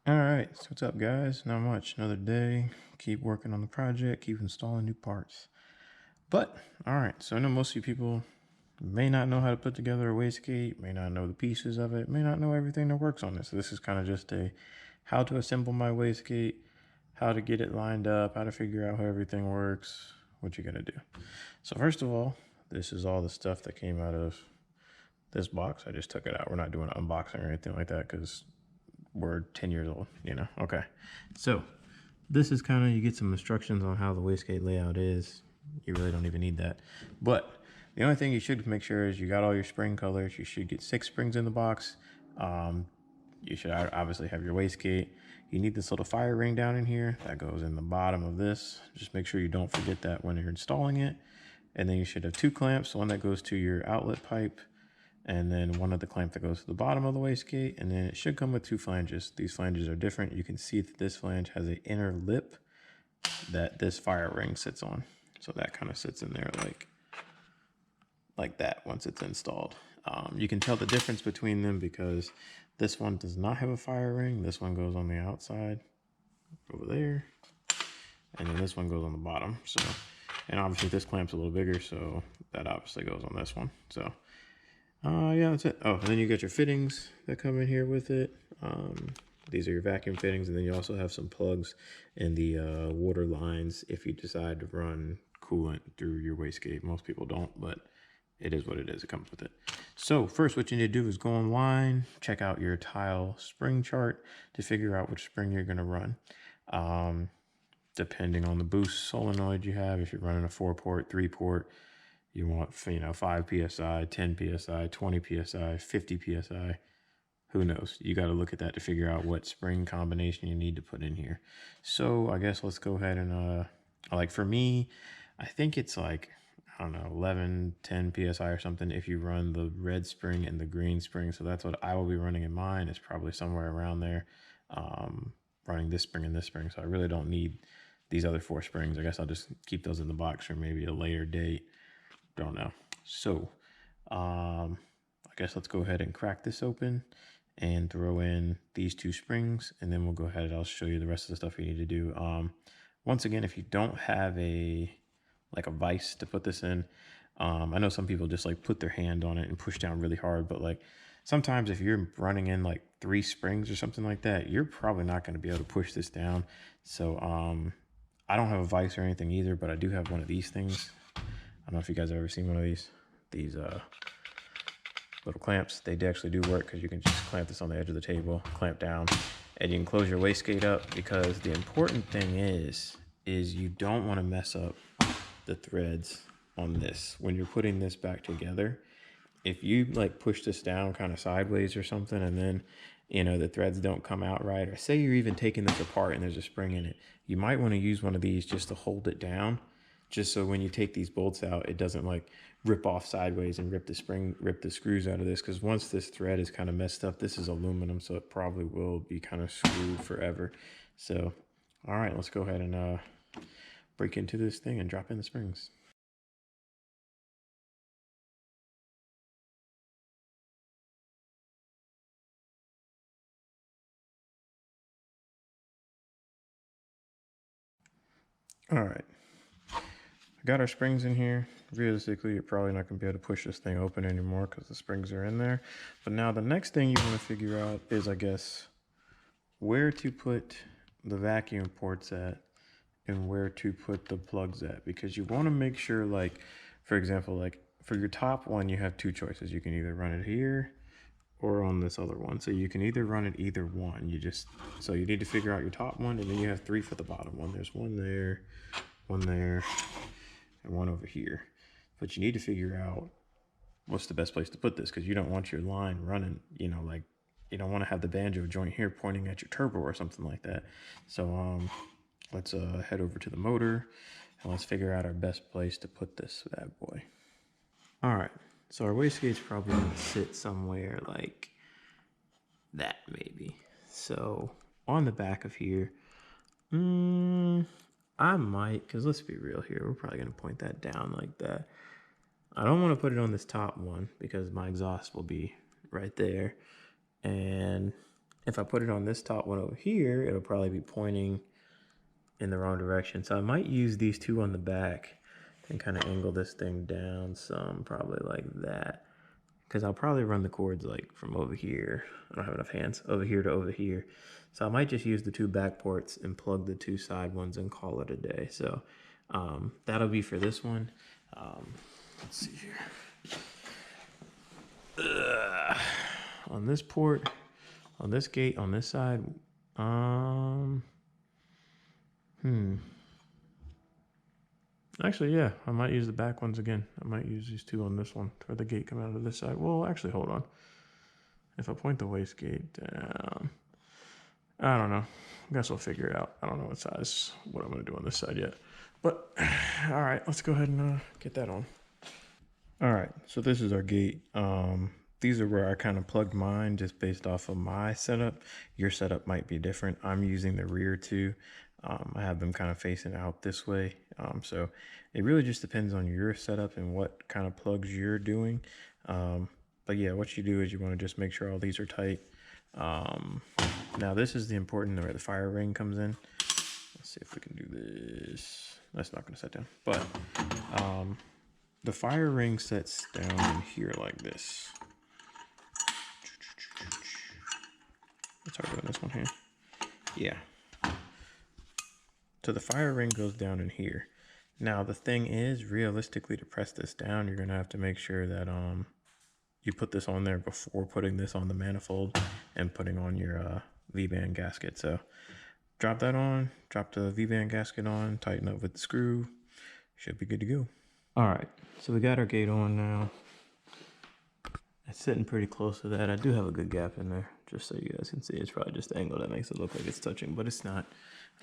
All right, so what's up, guys? Not much. Another day. Keep working on the project, keep installing new parts. But, all right, so I know most of you people may not know how to put together a wastegate, may not know the pieces of it, may not know everything that works on it. So this is kind of just a how to assemble my wastegate, how to get it lined up, how to figure out how everything works, what you gotta do. So first of all, this is all the stuff that came out of this box. I just took it out. We're not doing an unboxing or anything like that because we're 10 years old, you know. Okay, so this is kind of, you get some instructions on how the wastegate layout is. You really don't even need that, but the only thing you should make sure is you got all your spring colors. You should get 6 springs in the box. You should obviously have your wastegate. You need this little fire ring down in here that goes in the bottom of this. Just make sure you don't forget that when you're installing it. And then you should have 2 clamps, one that goes to your outlet pipe, and then one of the clamp that goes to the bottom of the wastegate, and then it should come with 2 flanges. These flanges are different. You can see that this flange has an inner lip that this fire ring sits on. So that kind of sits in there like that once it's installed. You can tell the difference between them because this one does not have a fire ring. This one goes on the outside over there, and then this one goes on the bottom. So, and obviously this clamp's a little bigger, so that obviously goes on this one. So yeah, that's it. Oh, and then you got your fittings that come in here with it. These are your vacuum fittings, and then you also have some plugs in the water lines if you decide to run coolant through your wastegate. Most people don't, but it is what it is. It comes with it. So first, what you need to do is go online, check out your Tial spring chart to figure out which spring you're going to run. Depending on the boost solenoid you have, if you're running a 4-port, 3-port, you want, you know, 5 psi, 10 psi, 20 psi, 50 psi. Who knows? You got to look at that to figure out what spring combination you need to put in here. So I guess let's go ahead and like for me, I think it's like, I don't know, 11, 10 psi or something if you run the red spring and the green spring. So that's what I will be running in mine. It's probably somewhere around there, running this spring and this spring. So I really don't need these other 4 springs. I guess I'll just keep those in the box for maybe a later date. Don't know. So I guess let's go ahead and crack this open and throw in these 2 springs, and then we'll go ahead. I'll show you the rest of the stuff you need to do. Once again, if you don't have a vise to put this in, I know some people just like put their hand on it and push down really hard, but like sometimes if you're running in like 3 springs or something like that, you're probably not going to be able to push this down. So I don't have a vise or anything either, but I do have one of these things. I don't know if you guys have ever seen one of these little clamps. They actually do work because you can just clamp this on the edge of the table, clamp down, and you can close your wastegate up, because the important thing is you don't want to mess up the threads on this when you're putting this back together. If you like push this down kind of sideways or something, and then, you know, the threads don't come out right, or say you're even taking this apart and there's a spring in it, you might want to use one of these just to hold it down, just so when you take these bolts out, it doesn't like rip off sideways and rip the screws out of this. Because once this thread is kind of messed up, this is aluminum, so it probably will be kind of screwed forever. So, all right, let's go ahead and break into this thing and drop in the springs. All right, I got our springs in here. Realistically, you're probably not gonna be able to push this thing open anymore because the springs are in there. But now the next thing you want to figure out is, I guess, where to put the vacuum ports at and where to put the plugs at, because you want to make sure, like, for example, like for your top one, you have 2 choices. You can either run it here or on this other one. So you can either run it either one. So you need to figure out your top one, and then you have 3 for the bottom one. There's one there, and one over here. But you need to figure out what's the best place to put this, because you don't want your line running, you know, like you don't want to have the banjo joint here pointing at your turbo or something like that. So let's head over to the motor and let's figure out our best place to put this bad boy. All right, so our wastegate's probably gonna sit somewhere like that maybe. So on the back of here, I might, because let's be real here, we're probably gonna point that down like that. I don't want to put it on this top one because my exhaust will be right there. And if I put it on this top one over here, it'll probably be pointing in the wrong direction. So I might use these two on the back and kind of angle this thing down some, probably like that. Because I'll probably run the cords like from over here. I don't have enough hands. Over here to over here. So I might just use the two back ports and plug the two side ones and call it a day. So that'll be for this one. Let's see here. On this port, on this gate, on this side, actually, yeah, I might use the back ones again. I might use these two on this one for the gate coming out of this side. Well, actually, hold on. If I point the wastegate down, I don't know. I guess we'll figure it out. I don't know what I'm going to do on this side yet. But, all right, let's go ahead and get that on. All right, so this is our gate. These are where I kind of plugged mine just based off of my setup. Your setup might be different. I'm using the rear two. I have them kind of facing out this way. So it really just depends on your setup and what kind of plugs you're doing. But yeah, what you do is you want to just make sure all these are tight. Now this is the important where the fire ring comes in. Let's see if we can do this. That's not going to set down, but the fire ring sets down in here like this. Let's start doing this one here. Yeah. So the fire ring goes down in here. Now the thing is, realistically, to press this down, you're gonna have to make sure that you put this on there before putting this on the manifold and putting on your V-band gasket. So drop that on, drop the V-band gasket on, tighten up with the screw, should be good to go. All right, so we got our gate on now. It's sitting pretty close to that. I do have a good gap in there, just so you guys can see. It's probably just the angle that makes it look like it's touching, but it's not.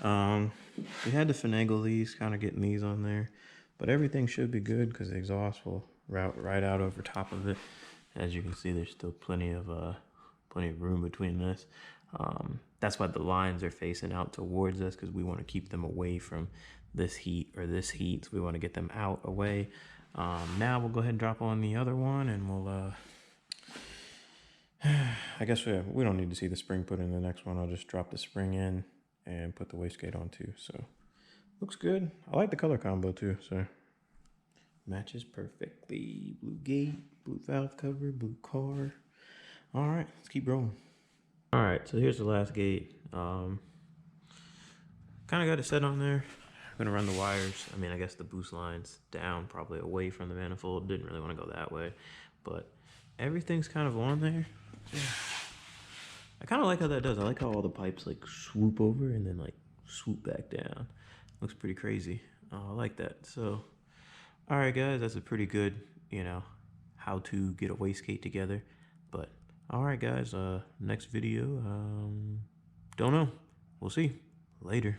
We had to finagle these, kind of getting these on there, but everything should be good because the exhaust will route right out over top of it. As you can see, there's still plenty of room between this. That's why the lines are facing out towards us, because we want to keep them away from this heat or this heat. So we want to get them out away. Now we'll go ahead and drop on the other one, and we'll I guess we don't need to see the spring put in the next one. I'll just drop the spring in and put the wastegate on too. So looks good. I like the color combo too, so matches perfectly. Blue gate, blue valve cover, blue car. All right, let's keep rolling. All right, so here's the last gate. Kind of got it set on there. I'm gonna run the wires. I mean, I guess the boost lines down, probably away from the manifold. Didn't really want to go that way, but everything's kind of on there. Yeah. I kind of like how that does. I like how all the pipes like swoop over and then like swoop back down. Looks pretty crazy. I like that. So, all right, guys, that's a pretty good, how to get a wastegate together. But all right, guys, next video, don't know. We'll see. Later.